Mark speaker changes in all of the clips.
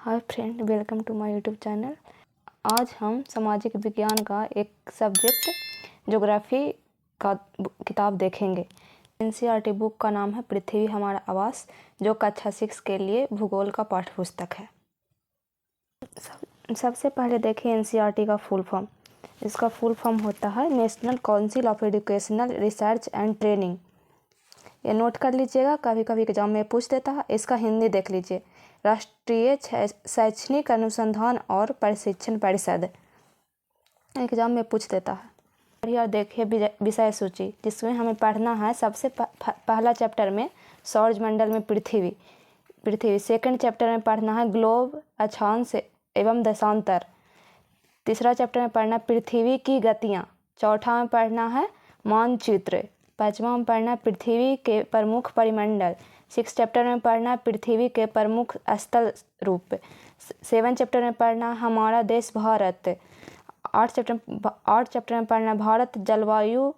Speaker 1: Hi friend, welcome to my YouTube channel. आज हम सामाजिक विज्ञान का एक सब्जेक्ट ज्योग्राफी का किताब देखेंगे। एनसीईआरटी बुक का नाम है पृथ्वी हमारा आवास, जो कक्षा 6 के लिए भूगोल का पाठ्य पुस्तक है। सबसे पहले देखिए एनसीईआरटी का फुल फॉर्म। इसका फुल फॉर्म होता है national council of educational research and training. ये नोट कर लीजिएगा, कभी कभी एग्जाम में पूछ देता है। इसका हिंदी देख लीजिए, राष्ट्रीय शैक्षणिक अनुसंधान और प्रशिक्षण परिषद, एग्जाम में पूछ देता है। और यह देखिए विषय सूची, जिसमें हमें पढ़ना है सबसे पहला चैप्टर में सौरमंडल में पृथ्वी। सेकंड चैप्टर में पढ़ना है ग्लोब, अक्षांश एवं देशांतर। तीसरा चैप्टर में पढ़ना पृथ्वी की गतियाँ। चौथा में पढ़ना है मानचित्र। पाँचवा में पढ़ना पृथ्वी के प्रमुख परिमंडल। 6 चैप्टर में पढ़ना पृथ्वी के प्रमुख स्थल रूप। 7 चैप्टर में पढ़ना हमारा देश भारत। 8 चैप्टर में पढ़ना भारत जलवायु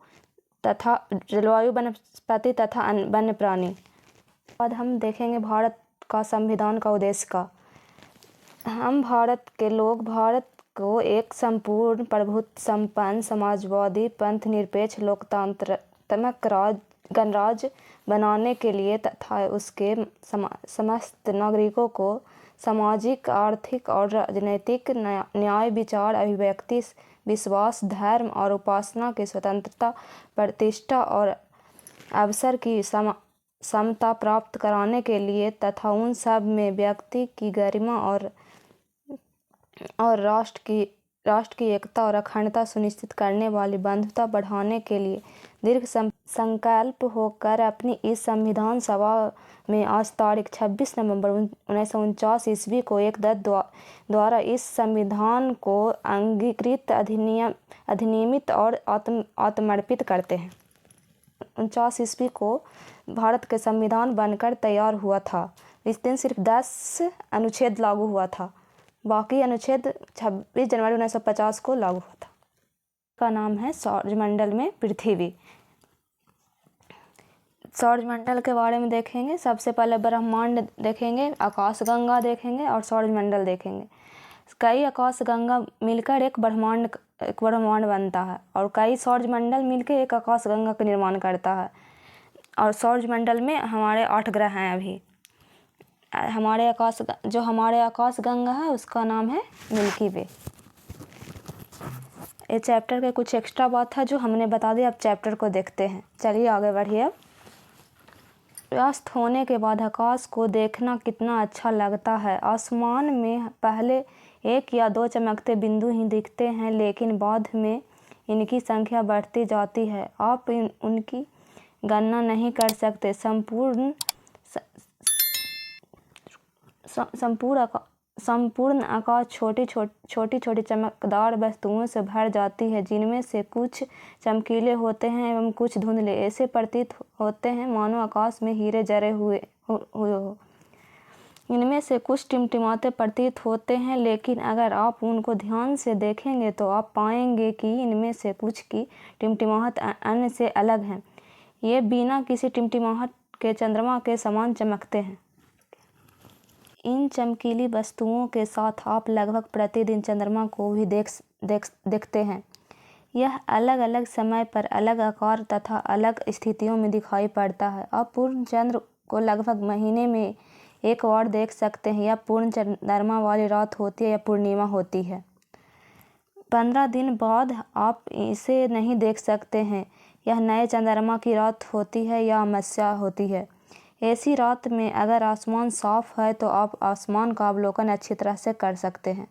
Speaker 1: वनस्पति तथा वन्य प्राणी। बाद हम देखेंगे भारत का संविधान का उद्देश्य का। हम भारत के लोग भारत को एक संपूर्ण प्रभुत्व संपन्न समाजवादी पंथ निरपेक्ष लोकतांत्रिक गणराज्य बनाने के लिए तथा उसके समस्त नागरिकों को सामाजिक, आर्थिक और राजनीतिक न्याय, विचार, अभिव्यक्ति, विश्वास, धर्म और उपासना की स्वतंत्रता, प्रतिष्ठा और अवसर की समता प्राप्त कराने के लिए तथा उन सब में व्यक्ति की गरिमा और राष्ट्र की एकता और अखंडता सुनिश्चित करने वाली बंधुता बढ़ाने के लिए दृढ़ संकल्प होकर अपनी इस संविधान सभा में आज तारीख 26 नवंबर 1949 ईस्वी को एक दल द्वारा इस संविधान को अंगीकृत, अधिनियमित और आत्मर्पित करते हैं। 49 ईस्वी को भारत के संविधान बनकर तैयार हुआ था। इस दिन सिर्फ 10 अनुच्छेद लागू हुआ था, बाकी अनुच्छेद 26 जनवरी 1950 को लागू हुआ था। का नाम है सौरमंडल में पृथ्वी। सौरमंडल के बारे में देखेंगे। सबसे पहले ब्रह्मांड देखेंगे, आकाशगंगा देखेंगे और सौरमंडल देखेंगे। कई आकाशगंगा मिलकर एक ब्रह्मांड बनता है और कई सौरमंडल मिलकर एक आकाशगंगा का निर्माण करता है। और सौरमंडल में हमारे 8 ग्रह हैं। अभी हमारे आकाशगंगा है, उसका नाम है मिल्की वे। ये चैप्टर के कुछ एक्स्ट्रा बात है जो हमने बता दी। अब चैप्टर को देखते हैं, चलिए आगे बढ़िए। अब सूर्यास्त होने के बाद आकाश को देखना कितना अच्छा लगता है। आसमान में पहले 1 या 2 चमकते बिंदु ही दिखते हैं, लेकिन बाद में इनकी संख्या बढ़ती जाती है। आप उनकी गणना नहीं कर सकते। संपूर्ण आकाश छोटी छोटी चमकदार वस्तुओं से भर जाती है, जिनमें से कुछ चमकीले होते हैं एवं कुछ धुंधले। ऐसे प्रतीत होते हैं मानो आकाश में हीरे जरे हुए हो। इनमें से कुछ टिमटिमाते प्रतीत होते हैं, लेकिन अगर आप उनको ध्यान से देखेंगे तो आप पाएंगे कि इनमें से कुछ की टिमटिमाहट अन्य से अलग है। ये बिना किसी टिमटिमाहट के चंद्रमा के समान चमकते हैं। इन चमकीली वस्तुओं के साथ आप लगभग प्रतिदिन चंद्रमा को भी देखते हैं। यह अलग अलग समय पर अलग आकार तथा अलग स्थितियों में दिखाई पड़ता है। आप पूर्ण चंद्र को लगभग महीने में एक बार देख सकते हैं। यह पूर्ण चंद्रमा वाली रात होती है या पूर्णिमा होती है। 15 दिन बाद आप इसे नहीं देख सकते हैं। यह नए चंद्रमा की रात होती है या अमावस्या होती है। ऐसी रात में अगर आसमान साफ है तो आप आसमान का अवलोकन अच्छी तरह से कर सकते हैं।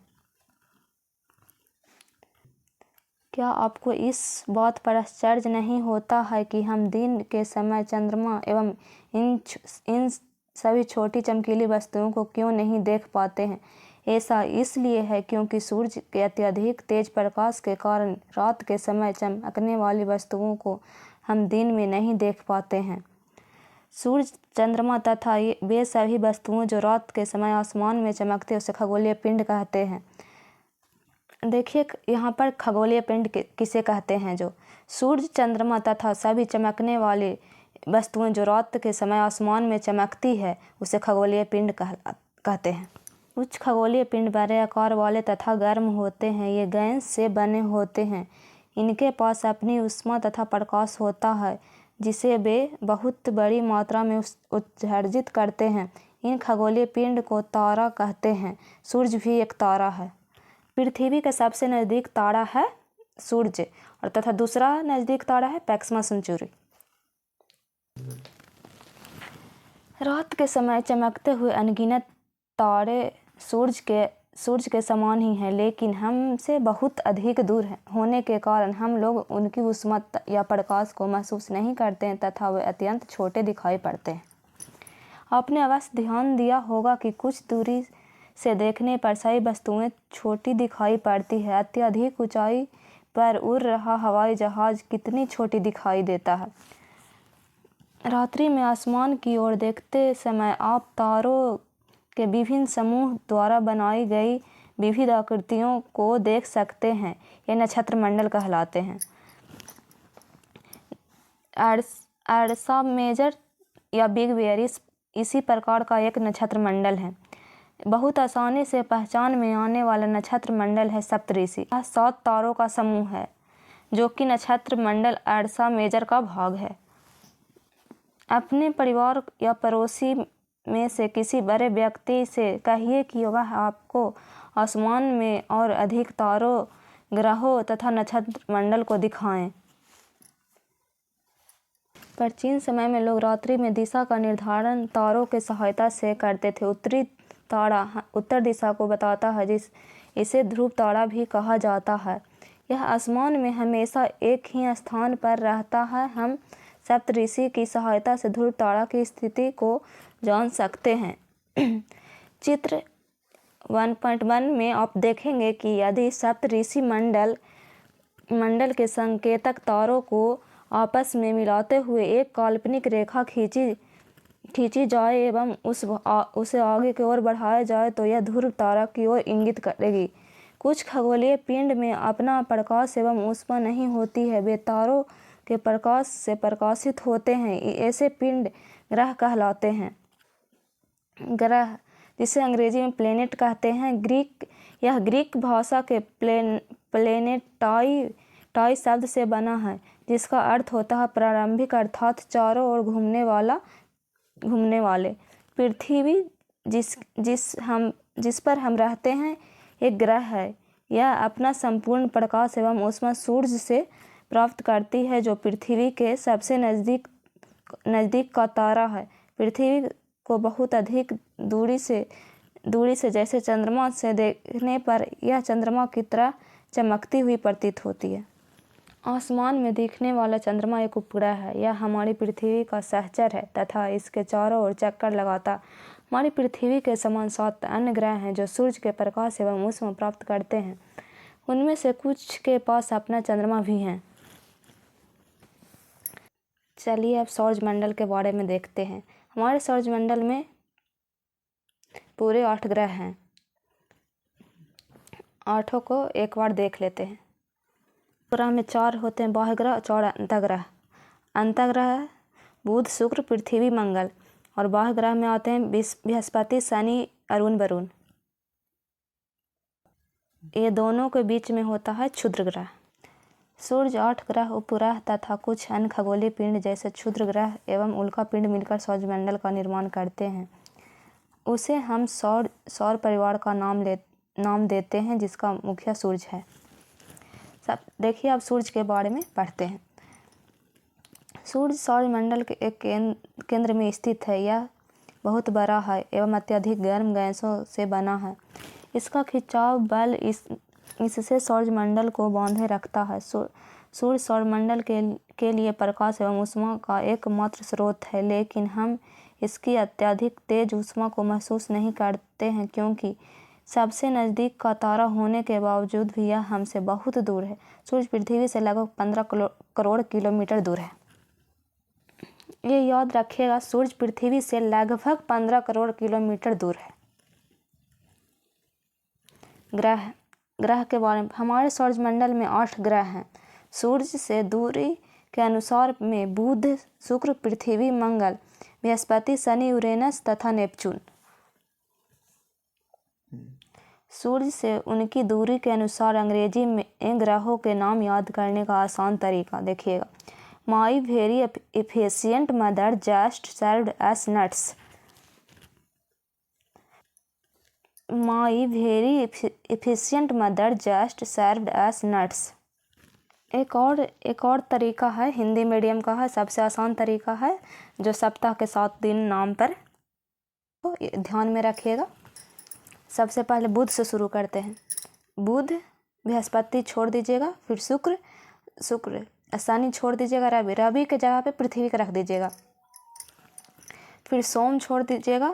Speaker 1: क्या आपको इस बात पर आश्चर्य नहीं होता है कि हम दिन के समय चंद्रमा एवं इन सभी छोटी चमकीली वस्तुओं को क्यों नहीं देख पाते हैं? ऐसा इसलिए है क्योंकि सूर्य के अत्यधिक तेज प्रकाश के कारण रात के समय चमकने वाली वस्तुओं को हम दिन में नहीं देख पाते हैं। सूर्य, चंद्रमा तथा वे सभी वस्तुएं जो रात के समय आसमान में चमकते हैं उसे खगोलीय पिंड कहते हैं। देखिए यहाँ पर खगोलीय पिंड किसे कहते हैं? जो सूर्य, चंद्रमा तथा सभी चमकने वाली वस्तुएं जो रात के समय आसमान में चमकती है उसे खगोलीय पिंड कहते हैं। कुछ खगोलीय पिंड बड़े आकार वाले तथा गर्म होते हैं। ये गैस से बने होते हैं। इनके पास अपनी ऊष्मा तथा प्रकाश होता है जिसे वे बहुत बड़ी मात्रा में उत्सर्जित करते हैं। इन खगोलीय पिंड को तारा कहते हैं। सूर्य भी एक तारा है। पृथ्वी के सबसे नज़दीक तारा है सूर्य और तथा दूसरा नज़दीक तारा है प्रक्सिमा सेंचुरी। रात के समय चमकते हुए अनगिनत तारे सूरज के समान ही हैं, लेकिन हमसे बहुत अधिक दूर होने के कारण हम लोग उनकी ऊष्मा या प्रकाश को महसूस नहीं करते हैं तथा वे अत्यंत छोटे दिखाई पड़ते हैं। आपने अवश्य ध्यान दिया होगा कि कुछ दूरी से देखने पर सही वस्तुएं छोटी दिखाई पड़ती है। अत्यधिक ऊंचाई पर उड़ रहा हवाई जहाज कितनी छोटी दिखाई देता है। रात्रि में आसमान की ओर देखते समय आप तारों के विभिन्न समूह द्वारा बनाई गई विविध आकृतियों को देख सकते हैं। ये नक्षत्र मंडल कहलाते हैं। अर्सा मेजर या बिग बेयर इसी प्रकार का एक नक्षत्र मंडल है। बहुत आसानी से पहचान में आने वाला नक्षत्र मंडल है सप्तऋषि। यह 7 तारों का समूह है जो कि नक्षत्र मंडल अर्सा मेजर का भाग है। अपने परिवार या पड़ोसी में से किसी बड़े व्यक्ति से कहिए कि वह आपको आसमान में और अधिक तारों, ग्रहों तथा नक्षत्र मंडल को दिखाएं। प्राचीन समय में लोग रात्रि में दिशा का निर्धारण तारों के सहायता से करते थे। उत्तरी तारा उत्तर दिशा को बताता है, इसे ध्रुव तारा भी कहा जाता है। यह आसमान में हमेशा एक ही स्थान पर रहता है। हम सप्तऋषि की सहायता से ध्रुव तारा की स्थिति को जान सकते हैं। चित्र 1.1 में आप देखेंगे कि यदि सप्तऋषि मंडल के संकेतक तारों को आपस में मिलाते हुए एक काल्पनिक रेखा खींची जाए एवं उसे आगे की ओर बढ़ाया जाए तो यह ध्रुव तारा की ओर इंगित करेगी। कुछ खगोलीय पिंड में अपना प्रकाश एवं ऊष्मा नहीं होती है। वे तारों के प्रकाश से प्रकाशित होते हैं। ऐसे पिंड ग्रह कहलाते हैं। ग्रह, जिसे अंग्रेजी में प्लेनेट कहते हैं, यह ग्रीक भाषा के प्लेनेटाई शब्द से बना है जिसका अर्थ होता है प्रारंभिक अर्थात चारों ओर घूमने वाले। पृथ्वी जिस पर हम रहते हैं एक ग्रह है। यह अपना संपूर्ण प्रकाश एवं ऊष्मा सूर्य से प्राप्त करती है जो पृथ्वी के सबसे नज़दीक का तारा है। पृथ्वी को बहुत अधिक दूरी से जैसे चंद्रमा से देखने पर यह चंद्रमा की तरह चमकती हुई प्रतीत होती है। आसमान में दिखने वाला चंद्रमा एक उपग्रह है। यह हमारी पृथ्वी का सहचर है तथा इसके चारों ओर चक्कर लगाता हमारी पृथ्वी के समान 7 अन्य ग्रह हैं जो सूर्य के प्रकाश एवं ऊष्मा प्राप्त करते हैं। उनमें से कुछ के पास अपना चंद्रमा भी है। चलिए अब सौरमंडल के बारे में देखते हैं। हमारे सौरमंडल में पूरे 8 ग्रह हैं। 8 को एक बार देख लेते हैं। ग्रह में 4 होते हैं बाह्य ग्रह, 4 अंतःग्रह। अंतःग्रह बुध, शुक्र, पृथ्वी, मंगल और बाह्य ग्रह में आते हैं बृहस्पति, शनि, अरुण, वरुण। ये दोनों के बीच में होता है क्षुद्र ग्रह। सूर्य, 8 ग्रह, उपग्रह तथा कुछ अन्य खगोलीय पिंड जैसे क्षुद्र ग्रह एवं उल्का पिंड मिलकर सौरमंडल का निर्माण करते हैं। उसे हम सौर परिवार का नाम देते हैं जिसका मुखिया सूर्य है। सब देखिए अब सूर्य के बारे में पढ़ते हैं। सूर्य सौरमंडल के एक केंद्र में स्थित है। यह बहुत बड़ा है एवं अत्यधिक गर्म गैसों से बना है। इसका खिंचाव बल इससे सौरमंडल को बांधे रखता है। सूर्य सौरमंडल के लिए प्रकाश एवं ऊष्मा का एकमात्र स्रोत है, लेकिन हम इसकी अत्यधिक तेज ऊष्मा को महसूस नहीं करते हैं क्योंकि सबसे नज़दीक का तारा होने के बावजूद भी यह हमसे बहुत दूर है। सूर्य पृथ्वी से लगभग 15 करोड़ किलोमीटर दूर है। ये याद रखिएगा, सूर्य पृथ्वी से लगभग 15 करोड़ किलोमीटर दूर है। ग्रह के बारे में हमारे सौरमंडल में 8 ग्रह हैं। सूर्य से दूरी के अनुसार में बुध, शुक्र, पृथ्वी, मंगल, बृहस्पति, शनि, यूरेनस तथा नेपच्यून। सूर्य से उनकी दूरी के अनुसार अंग्रेजी में ग्रहों के नाम याद करने का आसान तरीका देखिएगा। My very efficient mother just served S nuts. My very efficient mother just served S nuts. एक और तरीका है, हिंदी मीडियम का है, सबसे आसान तरीका है, जो सप्ताह के 7 दिन नाम पर तो ध्यान में रखिएगा। सबसे पहले बुध से शुरू करते हैं। बुध, बृहस्पति छोड़ दीजिएगा, फिर शुक्र, शनि छोड़ दीजिएगा, रवि के जगह पे पृथ्वी का रख दीजिएगा, फिर सोम छोड़ दीजिएगा,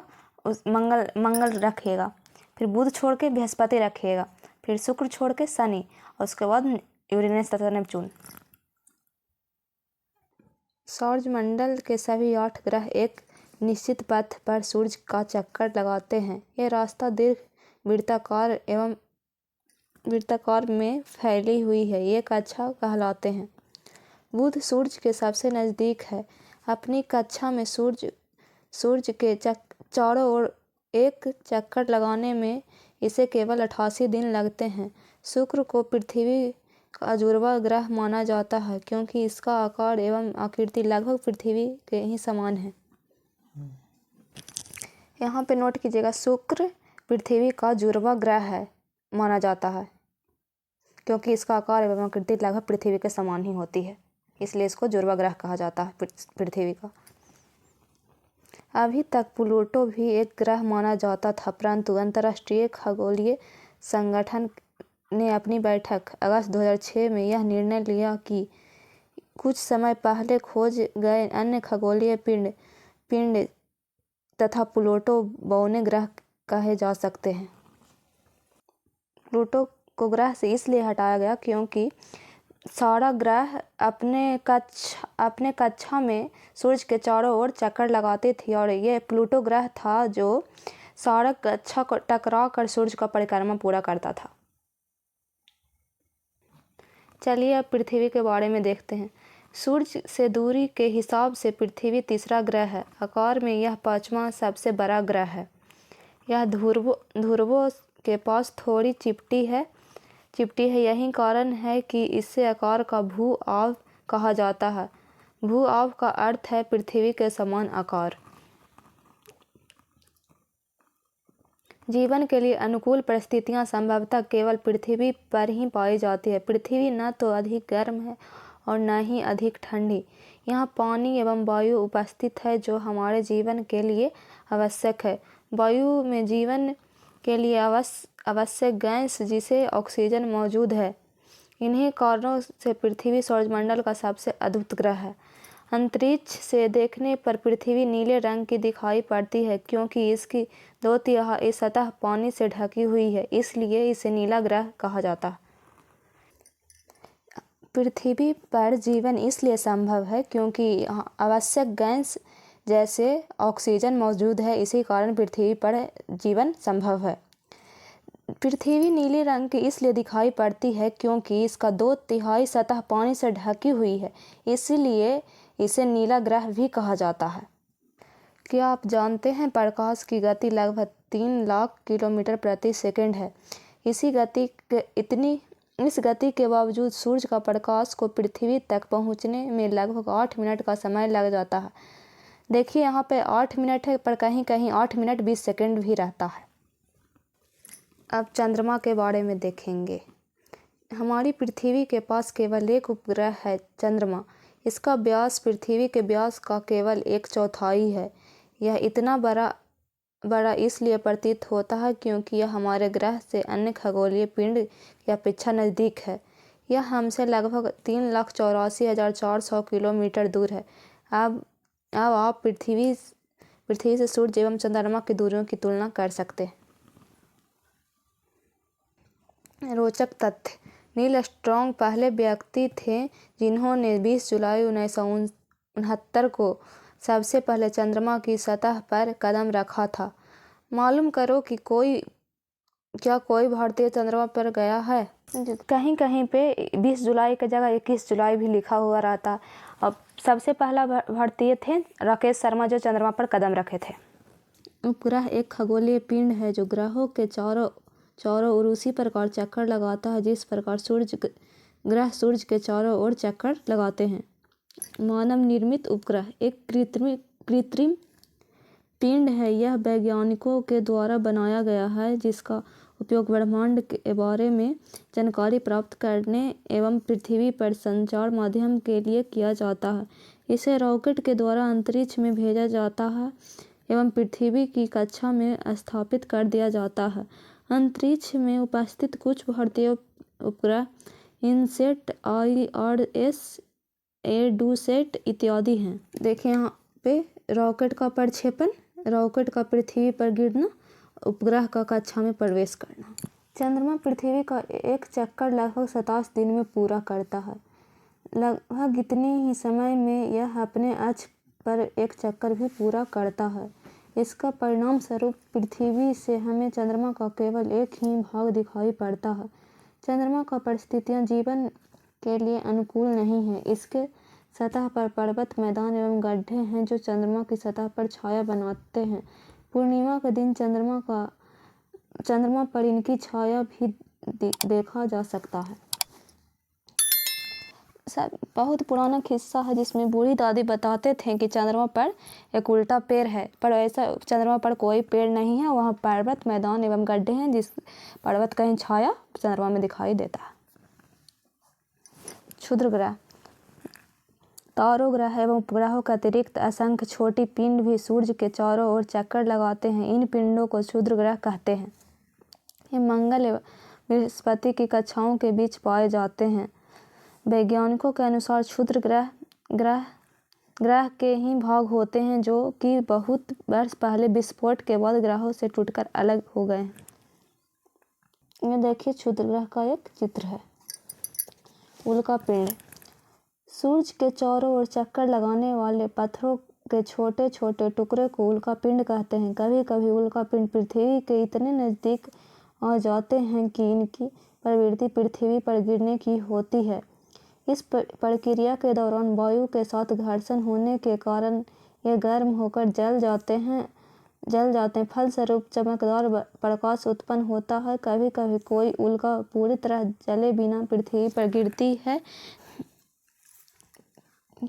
Speaker 1: मंगल रखिएगा, फिर बुध छोड़ के बृहस्पति रखिएगा, फिर शुक्र छोड़ के शनि, और उसके बाद यूरेनस तथा नेपच्यून। सौरमंडल के सभी 8 ग्रह एक निश्चित पथ पर सूर्य का चक्कर लगाते हैं। यह रास्ता दीर्घ वृत्ताकार में फैली हुई है। ये कक्षा कहलाते हैं। बुध सूर्य के सबसे नज़दीक है। अपनी कक्षा में सूर्य के चारों ओर एक चक्कर लगाने में इसे केवल 88 दिन लगते हैं। शुक्र को पृथ्वी का जुड़वा ग्रह माना जाता है क्योंकि इसका आकार एवं आकृति लगभग पृथ्वी के ही समान है। यहाँ पे नोट कीजिएगा, शुक्र पृथ्वी का जुड़वा ग्रह है माना जाता है क्योंकि इसका आकार एवं आकृति लगभग पृथ्वी के समान ही होती है, इसलिए इसको जुड़वा ग्रह कहा जाता है पृथ्वी का। अभी तक प्लूटो भी एक ग्रह माना जाता था, परंतु अंतर्राष्ट्रीय खगोलीय संगठन ने अपनी बैठक अगस्त 2006 में यह निर्णय लिया कि कुछ समय पहले खोज गए अन्य खगोलीय पिंड तथा प्लूटो बौने ग्रह कहे जा सकते हैं। प्लूटो को ग्रह से इसलिए हटाया गया क्योंकि सारा ग्रह अपने कक्षा में सूर्य के चारों ओर चक्कर लगाते थे और ये प्लूटो ग्रह था जो सारा कक्षा को टकरा कर सूर्य का परिक्रमा पूरा करता था। चलिए अब पृथ्वी के बारे में देखते हैं। सूर्य से दूरी के हिसाब से पृथ्वी तीसरा ग्रह है। आकार में यह 5वां सबसे बड़ा ग्रह है। यह ध्रुवों के पास थोड़ी चिपटी है। यही कारण है कि इसे आकार का भू-आव कहा जाता है। भू-आव का अर्थ है पृथ्वी के समान आकार। जीवन के लिए अनुकूल परिस्थितियां संभवतः केवल पृथ्वी पर ही पाई जाती है। पृथ्वी न तो अधिक गर्म है और न ही अधिक ठंडी। यहाँ पानी एवं वायु उपस्थित है जो हमारे जीवन के लिए आवश्यक है। वायु में जीवन के लिए आवश्यक गैस जिसे ऑक्सीजन मौजूद है। इन्हीं कारणों से पृथ्वी सौरमंडल का सबसे अद्भुत ग्रह है। अंतरिक्ष से देखने पर पृथ्वी नीले रंग की दिखाई पड़ती है क्योंकि इसकी 2/3 सतह पानी से ढकी हुई है, इसलिए इसे नीला ग्रह कहा जाता है। पृथ्वी पर जीवन इसलिए संभव है क्योंकि आवश्यक गैस जैसे ऑक्सीजन मौजूद है, इसी कारण पृथ्वी पर जीवन संभव है। पृथ्वी नीले रंग की इसलिए दिखाई पड़ती है क्योंकि इसका 2/3 सतह पानी से ढकी हुई है, इसलिए इसे नीला ग्रह भी कहा जाता है। क्या आप जानते हैं प्रकाश की गति लगभग 3 लाख किलोमीटर प्रति सेकंड है। इस गति के बावजूद सूर्य का प्रकाश को पृथ्वी तक पहुंचने में लगभग 8 मिनट का समय लग जाता है। देखिए यहाँ पे 8 मिनट है, पर कहीं कहीं 8 मिनट 20 सेकंड भी रहता है। अब चंद्रमा के बारे में देखेंगे। हमारी पृथ्वी के पास केवल एक उपग्रह है, चंद्रमा। इसका व्यास पृथ्वी के व्यास का केवल 1/4 है। यह इतना बड़ा इसलिए प्रतीत होता है क्योंकि यह हमारे ग्रह से अन्य खगोलीय पिंड की अपेक्षा नज़दीक है। यह हमसे लगभग 3,84,400 किलोमीटर दूर है। अब आप पृथ्वी से सूर्य एवं चंद्रमा की दूरियों की तुलना कर सकते हैं। रोचक तथ्य: नील आर्मस्ट्रॉन्ग पहले व्यक्ति थे जिन्होंने 20 जुलाई 1969 को सबसे पहले चंद्रमा की सतह पर कदम रखा था। मालूम करो कि क्या कोई भारतीय चंद्रमा पर गया है। कहीं कहीं पे 20 जुलाई की जगह 21 जुलाई भी लिखा हुआ रहता। अब सबसे पहला भारतीय थे राकेश शर्मा जो चंद्रमा पर कदम रखे थे। उपग्रह एक खगोलीय पिंड है जो ग्रहों के चारों ओर उसी प्रकार चक्कर लगाता है जिस प्रकार ग्रह सूर्य के चारों ओर चक्कर लगाते हैं। मानव निर्मित उपग्रह एक कृत्रिम पिंड है। यह वैज्ञानिकों के द्वारा बनाया गया है जिसका उपयोग ब्रह्मांड के बारे में जानकारी प्राप्त करने एवं पृथ्वी पर संचार माध्यम के लिए किया जाता है। इसे रॉकेट के द्वारा अंतरिक्ष में भेजा जाता है एवं पृथ्वी की कक्षा में स्थापित कर दिया जाता है। अंतरिक्ष में उपस्थित कुछ भारतीय उपग्रह इनसैट, IRS, एडुसैट इत्यादि हैं। देखिए यहाँ पे रॉकेट का प्रक्षेपण, रॉकेट का पृथ्वी पर गिरना, उपग्रह का कक्षा में प्रवेश करना। चंद्रमा पृथ्वी का एक चक्कर लगभग 27 दिन में पूरा करता है। लगभग इतने ही समय में यह अपने अक्ष पर एक चक्कर भी पूरा करता है। इसका परिणाम स्वरूप पृथ्वी से हमें चंद्रमा का केवल एक ही भाग दिखाई पड़ता है। चंद्रमा का परिस्थितियां जीवन के लिए अनुकूल नहीं है। इसके सतह पर पर्वत, मैदान एवं गड्ढे हैं जो चंद्रमा की सतह पर छाया बनाते हैं। पूर्णिमा के दिन चंद्रमा पर इनकी छाया भी देखा जा सकता है। बहुत पुराना किस्सा है जिसमें बूढ़ी दादी बताते थे कि चंद्रमा पर एक उल्टा पेड़ है, पर ऐसा चंद्रमा पर कोई पेड़ नहीं है। वहाँ पर्वत, मैदान एवं गड्ढे हैं जिस पर्वत का ही छाया चंद्रमा में दिखाई देता है। क्षुद्र ग्रह, तारों, ग्रह एवं उपग्रहों के अतिरिक्त असंख्य छोटी पिंड भी सूर्य के चारों ओर चक्कर लगाते हैं। इन पिंडों को क्षुद्र ग्रह कहते हैं। ये मंगल एवं बृहस्पति की कक्षाओं के बीच पाए जाते हैं। वैज्ञानिकों के अनुसार क्षुद्र ग्रह के ही भाग होते हैं जो कि बहुत वर्ष पहले विस्फोट के बाद ग्रहों से टूटकर अलग हो गए हैं। ये देखिए क्षुद्र ग्रह का एक चित्र है। उल्का पिंड, सूर्य के चारों ओर चक्कर लगाने वाले पत्थरों के छोटे छोटे टुकड़े को उल्का पिंड कहते हैं। कभी कभी उल्का पिंड पृथ्वी के इतने नज़दीक आ जाते हैं कि इनकी प्रवृत्ति पृथ्वी पर गिरने की होती है। इस प्रक्रिया के दौरान वायु के साथ घर्षण होने के कारण ये गर्म होकर जल जाते हैं। फलस्वरूप चमकदार प्रकाश उत्पन्न होता है। कभी कभी कोई उल्का पूरी तरह जले बिना पृथ्वी पर गिरती है।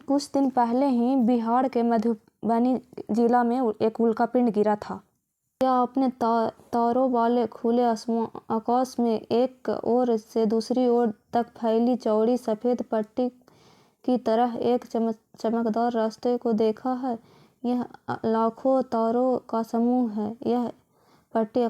Speaker 1: कुछ दिन पहले ही बिहार के मधुबनी जिला में एक उल्का पिंड गिरा था। यह अपने तारों वाले खुले आकाश में एक ओर से दूसरी ओर तक फैली चौड़ी सफ़ेद पट्टी की तरह एक चमकदार रास्ते को देखा है। यह लाखों तारों का समूह है। यह पट्टी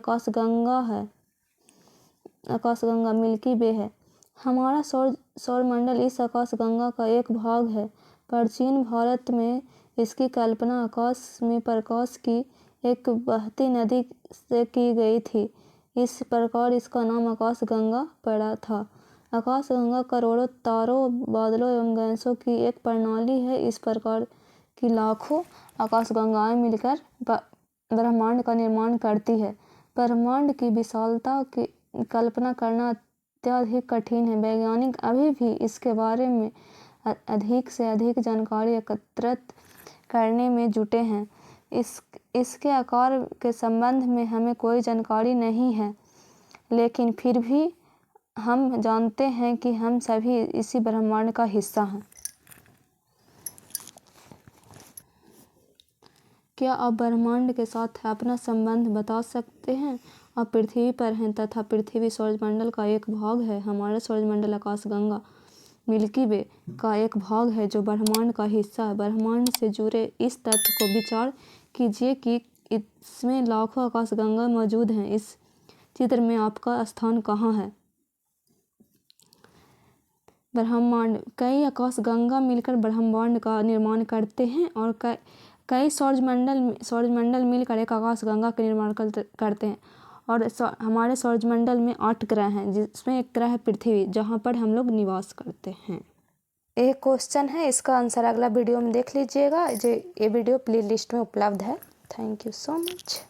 Speaker 1: आकाशगंगा मिल्की वे है। हमारा सौरमंडल इस आकाशगंगा का एक भाग है। प्राचीन भारत में इसकी कल्पना आकाश में प्रकाश की एक बहती नदी से की गई थी। इस प्रकार इसका नाम आकाशगंगा पड़ा था। आकाशगंगा करोड़ों तारों, बादलों एवं गैसों की एक प्रणाली है। इस प्रकार की लाखों आकाशगंगाएं मिलकर ब्रह्मांड का निर्माण करती है। ब्रह्मांड की विशालता की कल्पना करना अत्यधिक कठिन है। वैज्ञानिक अभी भी इसके बारे में अधिक से अधिक जानकारी एकत्रित करने में जुटे हैं। इसके आकार के संबंध में हमें कोई जानकारी नहीं है, लेकिन फिर भी हम जानते हैं कि हम सभी इसी ब्रह्मांड का हिस्सा हैं। क्या आप ब्रह्मांड के साथ अपना संबंध बता सकते हैं? आप पृथ्वी पर हैं तथा पृथ्वी सौरमंडल का एक भाग है। हमारा सौरमंडल आकाशगंगा मिल्की वे का एक भाग है जो ब्रह्मांड का हिस्सा है। ब्रह्मांड से जुड़े इस तथ्य को विचार कीजिए कि इसमें लाखों आकाशगंगा मौजूद हैं। इस चित्र में आपका स्थान कहाँ है? ब्रह्मांड, कई आकाशगंगा मिलकर ब्रह्मांड का निर्माण करते हैं और कई सौरमंडल मिलकर एक आकाशगंगा का निर्माण करते हैं। और हमारे सौरमंडल में 8 ग्रह हैं, जिसमें एक ग्रह है पृथ्वी, जहाँ पर हम लोग निवास करते हैं। एक क्वेश्चन है, इसका आंसर अगला वीडियो में देख लीजिएगा। ये वीडियो प्लेलिस्ट में उपलब्ध है। Thank you so much.